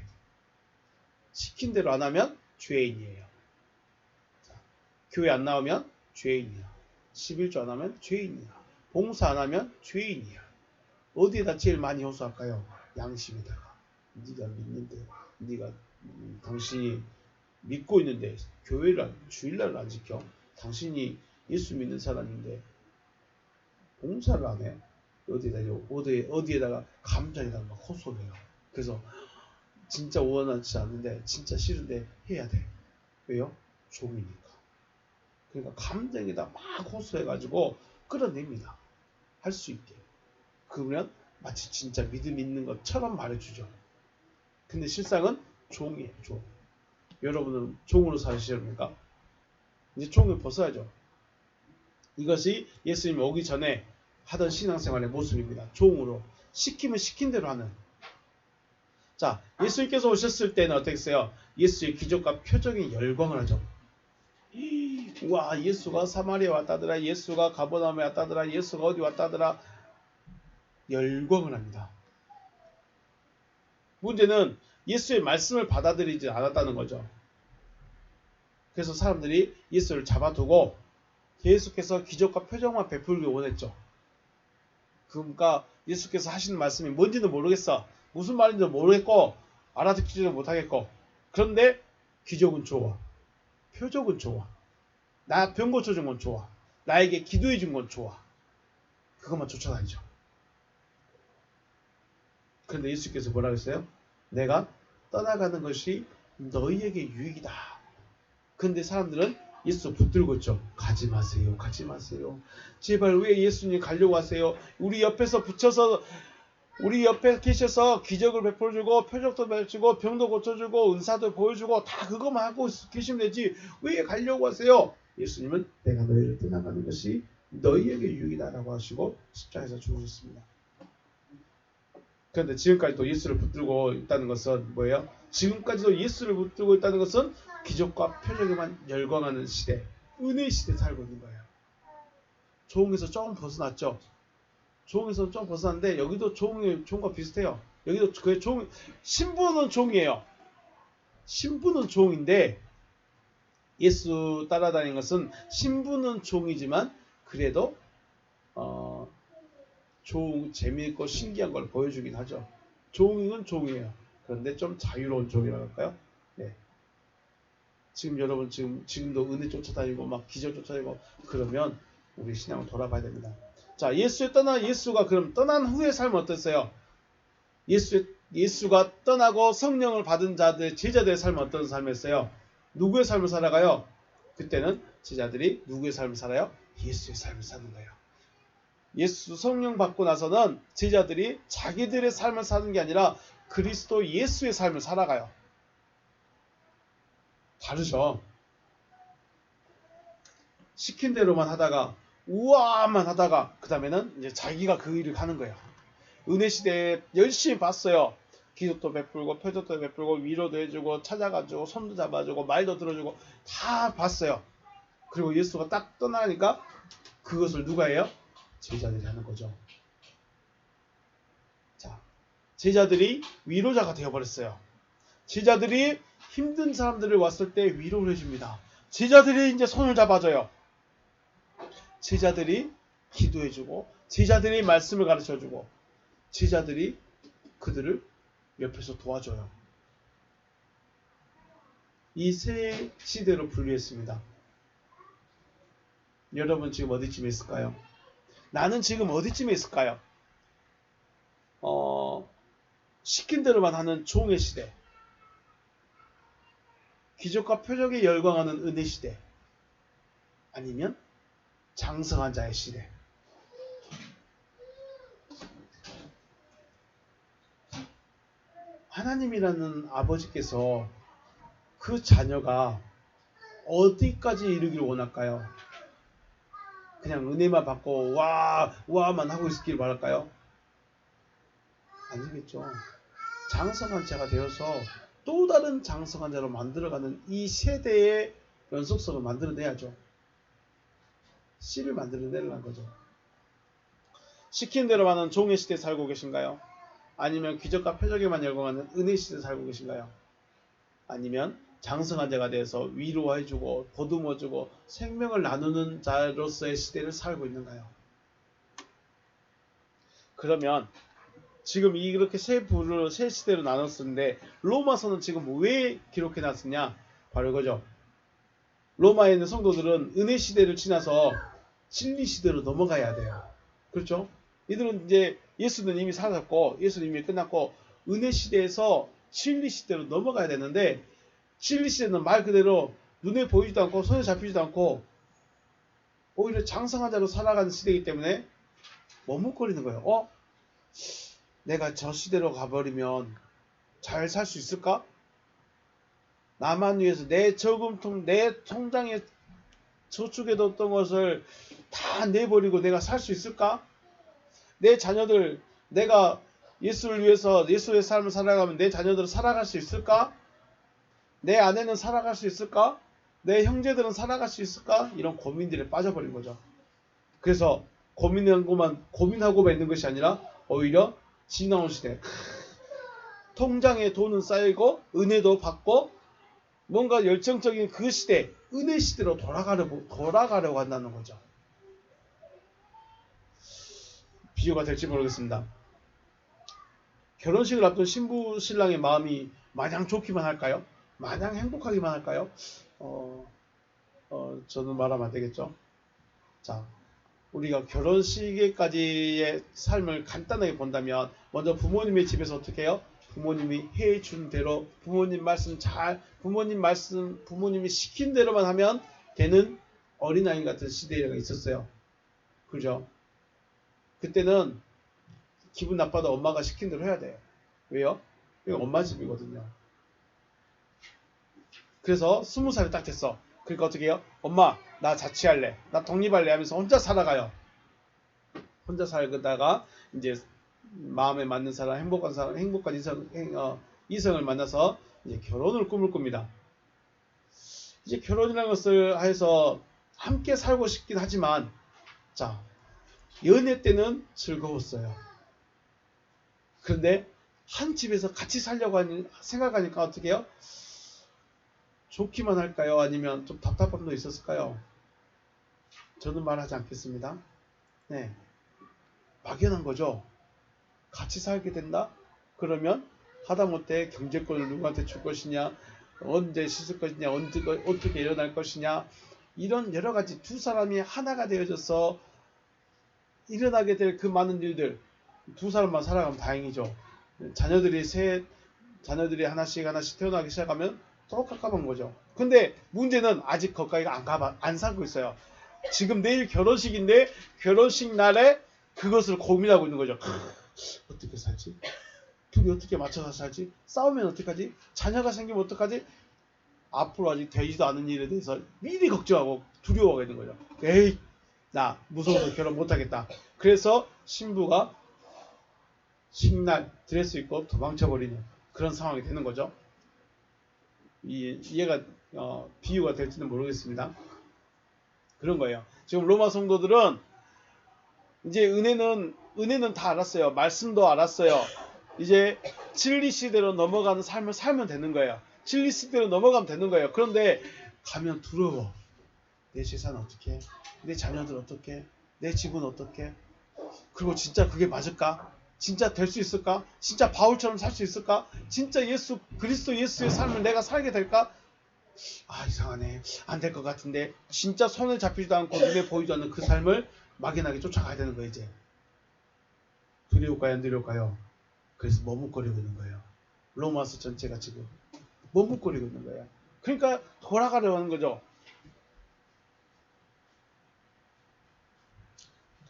시킨 대로 안 하면 죄인이에요. 자, 교회 안 나오면 죄인이야. 11조 안 하면 죄인이야. 봉사 안 하면 죄인이야. 어디에다 제일 많이 호소할까요? 양심에다가. 네가 믿는데, 네가 당신이 믿고 있는데 교회를 주일날을 안 지켜. 당신이 예수 믿는 사람인데 봉사를 안 해. 어디에다가 감정에다가 막 호소해요. 그래서 진짜 원하지 않는데 진짜 싫은데 해야 돼. 왜요? 종이니까. 그러니까 감정에다 막 호소해가지고 끌어냅니다. 할 수 있게. 그러면 마치 진짜 믿음 있는 것처럼 말해주죠. 근데 실상은 종이에요. 종. 여러분은 종으로 사시렵니까? 이제 종을 벗어야죠. 이것이 예수님이 오기 전에 하던 신앙생활의 모습입니다. 종으로. 시키면 시킨 대로 하는. 자, 예수님께서 오셨을 때는 어땠어요? 예수의 기적과 표적인 열광을 하죠. 와, 예수가 사마리아에 왔다더라. 예수가 가버나움에 왔다더라. 예수가 어디 왔다더라. 열광을 합니다. 문제는 예수의 말씀을 받아들이지 않았다는 거죠. 그래서 사람들이 예수를 잡아두고 계속해서 기적과 표적만 베풀기 원했죠. 그러니까 예수께서 하시는 말씀이 뭔지는 모르겠어. 무슨 말인지도 모르겠고 알아듣지도 못하겠고. 그런데 기적은 좋아. 표적은 좋아. 나 병 고쳐준 건 좋아. 나에게 기도해 준 건 좋아. 그것만 쫓아다니죠. 그런데 예수께서 뭐라고 했어요? 내가 떠나가는 것이 너희에게 유익이다. 근데 사람들은 예수 붙들고 있죠. 가지 마세요. 가지 마세요. 제발 왜 예수님 가려고 하세요? 우리 옆에서 붙여서 우리 옆에 계셔서 기적을 베풀어주고 표적도 베풀어주고 병도 고쳐주고 은사도 보여주고 다 그것만 하고 계시면 되지 왜 가려고 하세요? 예수님은 내가 너희를 떠나가는 것이 너희에게 유익이다라고 하시고 십자가에서 죽으셨습니다. 그런데 지금까지도 예수를 붙들고 있다는 것은 뭐예요? 지금까지도 예수를 붙들고 있다는 것은 기적과 표적에만 열광하는 시대, 은혜의 시대에 살고 있는 거예요. 종에서 조금 벗어났죠. 종에서 좀 벗어났는데 여기도 종과 비슷해요. 여기도 그 신부는 종이에요. 신부는 종인데 예수 따라다니는 것은 신부는 종이지만 그래도 재미있고 신기한 걸 보여주긴 하죠. 종은 종이에요. 그런데 좀 자유로운 종이라고 할까요? 네. 지금 여러분 지금도 은혜 쫓아다니고 막 기적 쫓아다니고 그러면 우리 신앙을 돌아봐야 됩니다. 자, 예수가 그럼 떠난 후의 삶은 어땠어요? 예수가 떠나고 성령을 받은 제자들의 삶은 어떤 삶이었어요? 누구의 삶을 살아가요? 그때는 제자들이 누구의 삶을 살아요? 예수의 삶을 사는 거예요. 예수 성령 받고 나서는 제자들이 자기들의 삶을 사는 게 아니라 그리스도 예수의 삶을 살아가요. 다르죠. 시킨 대로만 하다가 우아만 하다가 그 다음에는 이제 자기가 그 일을 하는 거예요. 은혜 시대에 열심히 봤어요. 기적도 베풀고 표적도 베풀고 위로도 해주고 찾아가지고 손도 잡아주고 말도 들어주고 다 봤어요. 그리고 예수가 딱 떠나니까 그것을 누가 해요? 제자들이 하는 거죠. 자, 제자들이 위로자가 되어버렸어요. 제자들이 힘든 사람들을 왔을 때 위로를 해줍니다. 제자들이 이제 손을 잡아줘요. 제자들이 기도해주고 제자들이 말씀을 가르쳐주고 제자들이 그들을 옆에서 도와줘요. 이 세 시대로 분류했습니다. 여러분 지금 어디쯤에 있을까요? 나는 지금 어디쯤에 있을까요? 시킨 대로만 하는 종의 시대, 기적과 표적에 열광하는 은혜 시대, 아니면 장성한 자의 시대. 하나님이라는 아버지께서 그 자녀가 어디까지 이르기를 원할까요? 그냥 은혜만 받고 와만 하고 있기를 바랄까요? 아니겠죠. 장성한 자가 되어서 또 다른 장성한 자로 만들어가는 이 세대의 연속성을 만들어내야죠. 씨를 만들어내려는 거죠. 시킨 대로만은 종의 시대에 살고 계신가요? 아니면 기적과 표적에만 열광하는 은혜 시대에 살고 계신가요? 아니면 장성한 자가 되어서 위로해주고 보듬어주고 생명을 나누는 자로서의 시대를 살고 있는가요? 그러면 지금 이렇게 세 부로 세 시대로 나눴었는데 로마서는 지금 왜 기록해 놨느냐? 바로 이거죠. 로마에 있는 성도들은 은혜 시대를 지나서 진리 시대로 넘어가야 돼요. 그렇죠? 이들은 이제 예수는 이미 사라졌고 예수는 이미 끝났고 은혜 시대에서 진리 시대로 넘어가야 되는데 진리 시대는 말 그대로 눈에 보이지도 않고 손에 잡히지도 않고 오히려 장성한 자로 살아가는 시대이기 때문에 머뭇거리는 거예요. 내가 저 시대로 가버리면 잘 살 수 있을까? 나만 위해서 내 저금통, 내 통장에 저축해뒀던 것을 다 내버리고 내가 살 수 있을까? 내 자녀들, 내가 예수를 위해서 예수의 삶을 살아가면 내 자녀들은 살아갈 수 있을까? 내 아내는 살아갈 수 있을까? 내 형제들은 살아갈 수 있을까? 이런 고민들에 빠져버린 거죠. 그래서 고민하고만 있는 것이 아니라 오히려 지나온 시대. 통장에 돈은 쌓이고 은혜도 받고 뭔가 열정적인 그 시대, 은혜 시대로 돌아가려고 한다는 거죠. 비유가 될지 모르겠습니다. 결혼식을 앞둔 신부 신랑의 마음이 마냥 좋기만 할까요? 마냥 행복하기만 할까요? 저는 말하면 안 되겠죠. 자, 우리가 결혼식에까지의 삶을 간단하게 본다면 먼저 부모님의 집에서 어떻게 해요? 부모님이 해준 대로 부모님이 시킨 대로만 하면 되는 어린아이 같은 시대가 있었어요. 그죠? 그때는 기분 나빠도 엄마가 시킨 대로 해야 돼요. 왜요? 이거 엄마 집이거든요. 그래서 20살이 딱 됐어. 그러니까 어떻게 해요? 엄마, 나 자취할래. 나 독립할래 하면서 혼자 살아가요. 혼자 살다가 이제 마음에 맞는 사람, 행복한 이성을 만나서 이제 결혼을 꿈을 꿉니다. 이제 결혼이라는 것을 해서 함께 살고 싶긴 하지만, 자, 연애 때는 즐거웠어요. 그런데 한 집에서 같이 살려고 생각하니까 어떻게 해요? 좋기만 할까요? 아니면 좀 답답함도 있었을까요? 저는 말하지 않겠습니다. 네, 막연한 거죠. 같이 살게 된다? 그러면 하다못해 경제권을 누구한테 줄 것이냐, 언제 씻을 것이냐, 어떻게 일어날 것이냐, 이런 여러 가지 두 사람이 하나가 되어져서 일어나게 될 그 많은 일들, 두 사람만 살아가면 다행이죠. 자녀들이 하나씩 태어나기 시작하면 또 깝깝한 거죠. 근데 문제는 아직 거기까지 안 살고 있어요. 지금 내일 결혼식인데 결혼식 날에 그것을 고민하고 있는 거죠. 어떻게 살지? 둘이 어떻게 맞춰서 살지? 싸우면 어떡하지? 자녀가 생기면 어떡하지? 앞으로 아직 되지도 않은 일에 대해서 미리 걱정하고 두려워하게 되는 거죠. 에이, 나 무서워서 결혼 못하겠다. 그래서 신부가 식날 드레스 입고 도망쳐버리는 그런 상황이 되는 거죠. 이해가 비유가 될지는 모르겠습니다. 그런 거예요. 지금 로마 성도들은 이제 은혜는 다 알았어요. 말씀도 알았어요. 이제 진리 시대로 넘어가는 삶을 살면 되는 거예요. 진리 시대로 넘어가면 되는 거예요. 그런데 가면 두려워. 내 재산 어떻게? 내 자녀들 어떻게? 내 집은 어떻게? 그리고 진짜 그게 맞을까? 진짜 될 수 있을까? 진짜 바울처럼 살 수 있을까? 진짜 그리스도 예수의 삶을 내가 살게 될까? 이상하네. 안 될 것 같은데. 진짜 손에 잡히지도 않고 눈에 보이지 않는 그 삶을 막연하게 쫓아가야 되는 거예요, 이제. 두려울까요, 안 두려울까요? 그래서 머뭇거리고 있는 거예요. 로마서 전체가 지금 머뭇거리고 있는 거예요. 그러니까 돌아가려고 하는 거죠.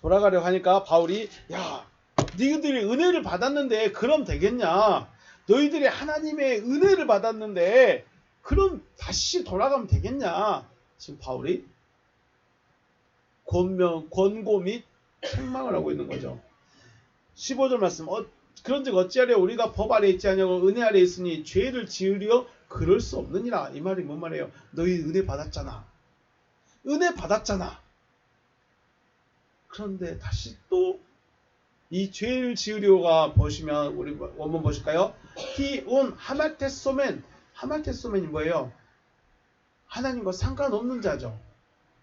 돌아가려고 하니까 바울이 너희들이 은혜를 받았는데 그럼 되겠냐? 너희들이 하나님의 은혜를 받았는데 그럼 다시 돌아가면 되겠냐? 지금 바울이 권고 및 책망을 하고 있는 거죠. 15절 말씀. 그런즉 어찌하려 우리가 법 아래 있지 아니하고 은혜 아래 있으니 죄를 지으려 그럴 수 없느니라. 이 말이 뭔 말이에요? 너희 은혜 받았잖아. 은혜 받았잖아. 그런데 다시 또 이 죄를 지으려가 보시면 우리 원문 보실까요? 히온 하말테소멘. 하말테소멘이 뭐예요? 하나님과 상관없는 자죠.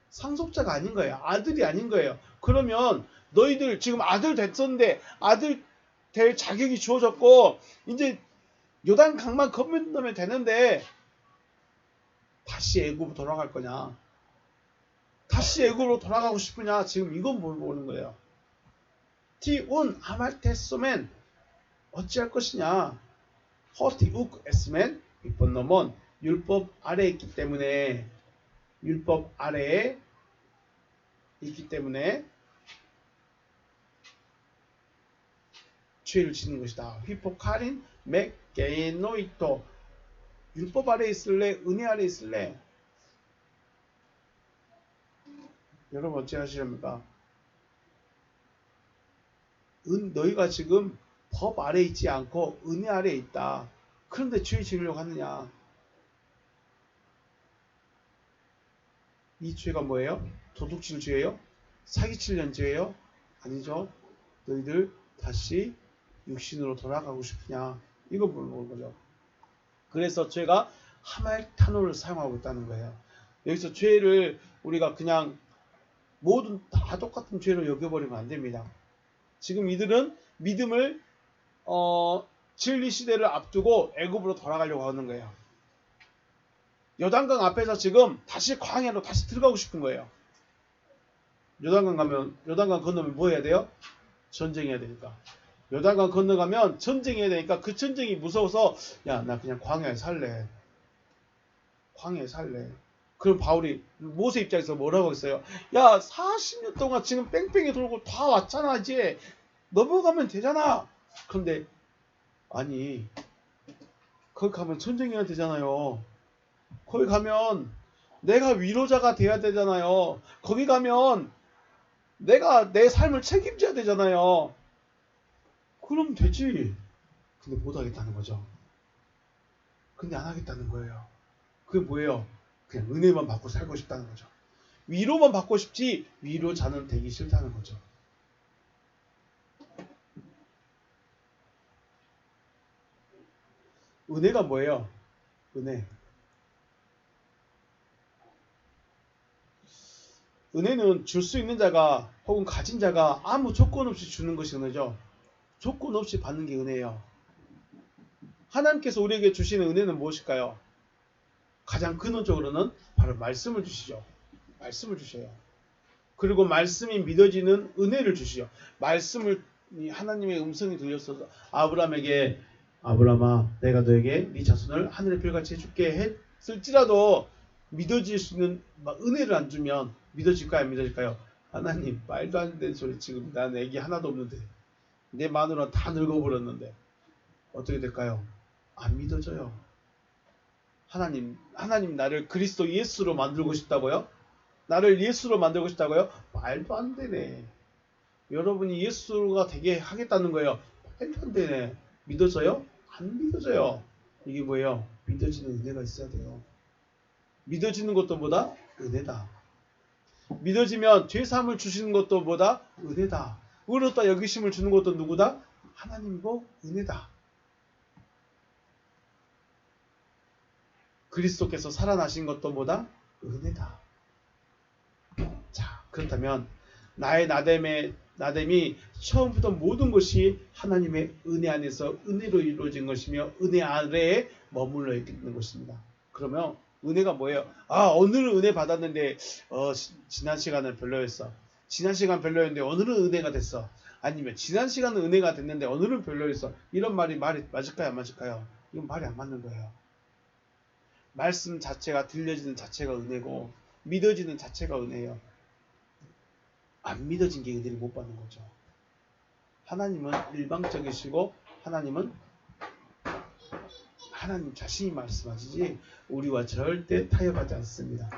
상속자가 아닌 거예요. 아들이 아닌 거예요. 그러면 너희들 지금 아들 됐었는데 아들 될 자격이 주어졌고 이제 요단 강만 건너면 되는데 다시 애굽으로 돌아갈 거냐? 다시 애굽으로 돌아가고 싶으냐? 지금 이건 보는 거예요. 티운 하말테소멘 어찌할 것이냐? 허티욱 에스멘 이번 넘은 율법 아래에 있기 때문에 율법 아래에 있기 때문에 죄를 짓는 것이다. 휘포카린 맥게노이토 율법 아래 있을래? 은혜 아래 있을래? 여러분 어찌 하시렵니까? 너희가 지금 법 아래 있지 않고 은혜 아래 있다. 그런데 죄 지으려고 하느냐? 이 죄가 뭐예요? 도둑질 죄예요? 사기치려는 죄예요? 아니죠. 너희들 다시 육신으로 돌아가고 싶으냐? 이거 물어보는 거죠. 그래서 죄가 하말타노를 사용하고 있다는 거예요. 여기서 죄를 우리가 그냥 모든 다 똑같은 죄로 여겨버리면 안 됩니다. 지금 이들은 믿음을 진리 시대를 앞두고 애굽으로 돌아가려고 하는 거예요. 요단강 앞에서 지금 다시 광야로 다시 들어가고 싶은 거예요. 요단강 건너면 뭐 해야 돼요? 전쟁해야 되니까. 요단강 건너가면 전쟁해야 되니까 그 전쟁이 무서워서 야, 나 그냥 광야에 살래. 광야에 살래. 그럼 바울이 모세 입장에서 뭐라고 했어요? 야, 40년 동안 지금 뺑뺑이 돌고 다 왔잖아. 이제 넘어가면 되잖아. 그런데 아니 거기 가면 전쟁해야 되잖아요. 거기 가면 내가 위로자가 돼야 되잖아요. 거기 가면 내가 내 삶을 책임져야 되잖아요. 그럼 되지. 근데 못 하겠다는 거죠. 근데 안 하겠다는 거예요. 그게 뭐예요? 그냥 은혜만 받고 살고 싶다는 거죠. 위로만 받고 싶지 위로자는 되기 싫다는 거죠. 은혜가 뭐예요? 은혜. 은혜는 줄 수 있는 자가 혹은 가진 자가 아무 조건 없이 주는 것이 은혜죠. 조건 없이 받는 게 은혜예요. 하나님께서 우리에게 주시는 은혜는 무엇일까요? 가장 근원적으로는 바로 말씀을 주시죠. 말씀을 주셔요. 그리고 말씀이 믿어지는 은혜를 주시죠. 말씀을 하나님의 음성이 들렸어서 아브라함에게 아브라함아 내가 너에게 네 자손을 하늘의 별같이 해줄게 했을지라도 믿어질 수 있는 은혜를 안 주면 믿어질까요? 안 믿어질까요? 하나님 말도 안 되는 소리 지금 난 애기 하나도 없는데 내 마누라 다 늙어버렸는데 어떻게 될까요? 안 믿어져요. 하나님 나를 그리스도 예수로 만들고 싶다고요? 나를 예수로 만들고 싶다고요? 말도 안 되네. 여러분이 예수가 되게 하겠다는 거예요. 말도 안 되네. 믿어져요? 안 믿어져요. 이게 뭐예요? 믿어지는 은혜가 있어야 돼요. 믿어지는 것도 보다 은혜다. 믿어지면 죄사함을 주시는 것도 보다 은혜다. 의롭다 여기심을 주는 것도 누구다? 하나님이고 은혜다. 그리스도께서 살아나신 것도 보다 은혜다. 자, 그렇다면 나의 나됨이 처음부터 모든 것이 하나님의 은혜 안에서 은혜로 이루어진 것이며 은혜 아래에 머물러 있는 것입니다. 그러면 은혜가 뭐예요? 오늘은 은혜 받았는데 지난 시간은 별로였어. 지난 시간 별로였는데 오늘은 은혜가 됐어. 아니면 지난 시간은 은혜가 됐는데 오늘은 별로였어. 이런 말이 맞을까요? 안 맞을까요? 이건 말이 안 맞는 거예요. 말씀 자체가 들려지는 자체가 은혜고 믿어지는 자체가 은혜예요. 안 믿어진 게 은혜를 못 받는 거죠. 하나님은 일방적이시고 하나님 자신이 말씀하시지 우리와 절대 타협하지 않습니다.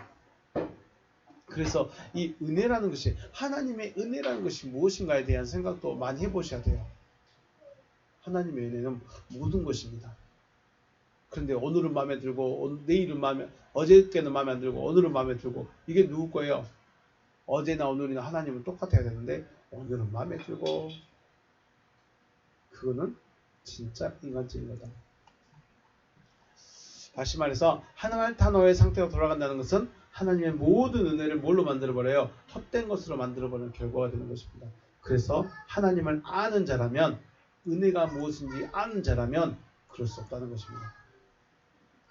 그래서 이 은혜라는 것이 하나님의 은혜라는 것이 무엇인가에 대한 생각도 많이 해보셔야 돼요. 하나님의 은혜는 모든 것입니다. 그런데 오늘은 마음에 들고 내일은 어저께는 마음에 안 들고 오늘은 마음에 들고 이게 누구 거예요? 어제나 오늘이나 하나님은 똑같아야 되는데 오늘은 마음에 들고 그거는 진짜 인간적인 거다. 다시 말해서 하나님 탄호의 상태로 돌아간다는 것은 하나님의 모든 은혜를 뭘로 만들어버려요? 헛된 것으로 만들어버리는 결과가 되는 것입니다. 그래서 하나님을 아는 자라면 은혜가 무엇인지 아는 자라면 그럴 수 없다는 것입니다.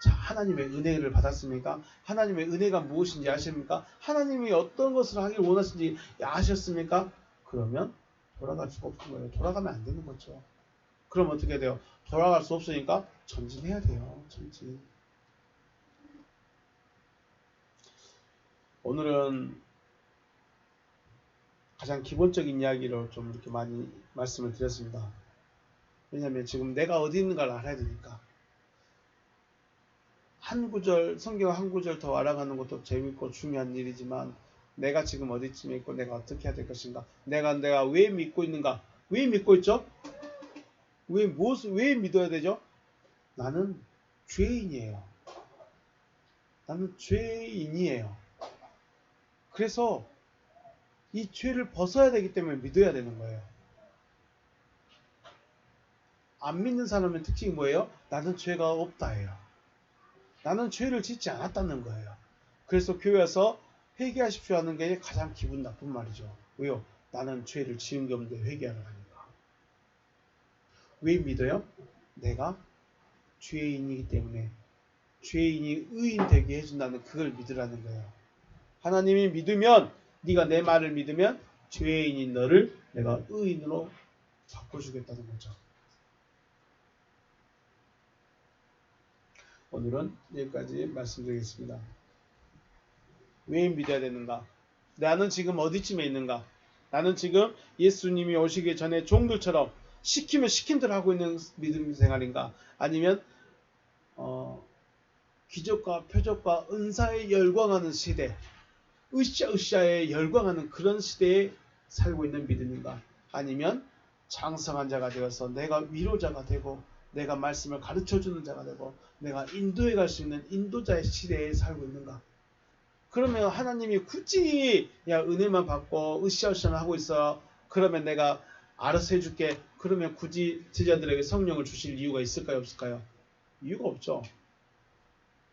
자, 하나님의 은혜를 받았습니까? 하나님의 은혜가 무엇인지 아십니까? 하나님이 어떤 것을 하길 원하시는지 아셨습니까? 그러면 돌아갈 수가 없는 거예요. 돌아가면 안 되는 거죠. 그럼 어떻게 돼요? 돌아갈 수 없으니까 전진해야 돼요. 전진. 오늘은 가장 기본적인 이야기로 좀 이렇게 많이 말씀을 드렸습니다. 왜냐하면 지금 내가 어디 있는가를 알아야 되니까. 한 구절, 성경 한 구절 더 알아가는 것도 재밌고 중요한 일이지만 내가 지금 어디쯤에 있고 내가 어떻게 해야 될 것인가. 내가 왜 믿고 있는가. 왜 믿고 있죠? 왜 믿어야 되죠? 나는 죄인이에요. 나는 죄인이에요. 그래서 이 죄를 벗어야 되기 때문에 믿어야 되는 거예요. 안 믿는 사람의 특징이 뭐예요? 나는 죄가 없다 해요. 나는 죄를 짓지 않았다는 거예요. 그래서 교회에서 회개하십시오 하는 게 가장 기분 나쁜 말이죠. 왜요? 나는 죄를 지은 게 없는데 회개하러 가니까. 왜 믿어요? 내가 죄인이기 때문에 죄인이 의인 되게 해준다는 그걸 믿으라는 거예요. 하나님이 믿으면 네가 내 말을 믿으면 죄인인 너를 내가 의인으로 바꿔주겠다는 거죠. 오늘은 여기까지 말씀드리겠습니다. 왜 믿어야 되는가? 나는 지금 어디쯤에 있는가? 나는 지금 예수님이 오시기 전에 종들처럼 시키면 시킨 대로 하고 있는 믿음 생활인가? 아니면 기적과 표적과 은사에 열광하는 시대, 으쌰으쌰에 열광하는 그런 시대에 살고 있는 믿음인가? 아니면 장성한 자가 되어서 내가 위로자가 되고 내가 말씀을 가르쳐주는 자가 되고 내가 인도해 갈 수 있는 인도자의 시대에 살고 있는가? 그러면 하나님이 굳이 야 은혜만 받고 으쌰으쌰만 하고 있어. 그러면 내가 알아서 해줄게. 그러면 굳이 제자들에게 성령을 주실 이유가 있을까요? 없을까요? 이유가 없죠.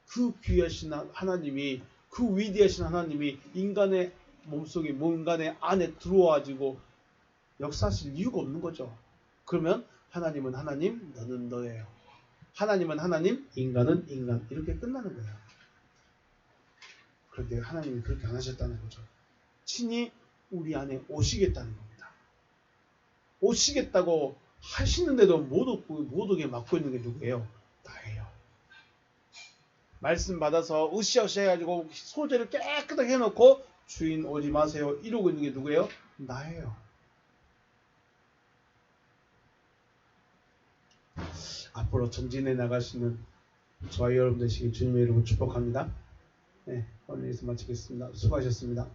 그 귀하신 하나님이 그 위대하신 하나님이 인간의 몸속에 인간의 안에 들어와가지고 역사하실 이유가 없는 거죠. 그러면 하나님은 하나님, 너는 너예요. 하나님은 하나님, 인간은 인간. 이렇게 끝나는 거예요. 그런데 하나님이 그렇게 안 하셨다는 거죠. 친히 우리 안에 오시겠다는 겁니다. 오시겠다고 하시는데도 못 오게 막고 있는 게 누구예요? 나예요. 말씀 받아서 으쌰으쌰 해가지고 소재를 깨끗하게 해놓고 주인 오지 마세요 이러고 있는 게 누구예요? 나예요. 앞으로 전진해 나갈 수 있는 저와 여러분 되시길 주님의 이름으로 축복합니다. 네, 오늘 여기서 마치겠습니다. 수고하셨습니다.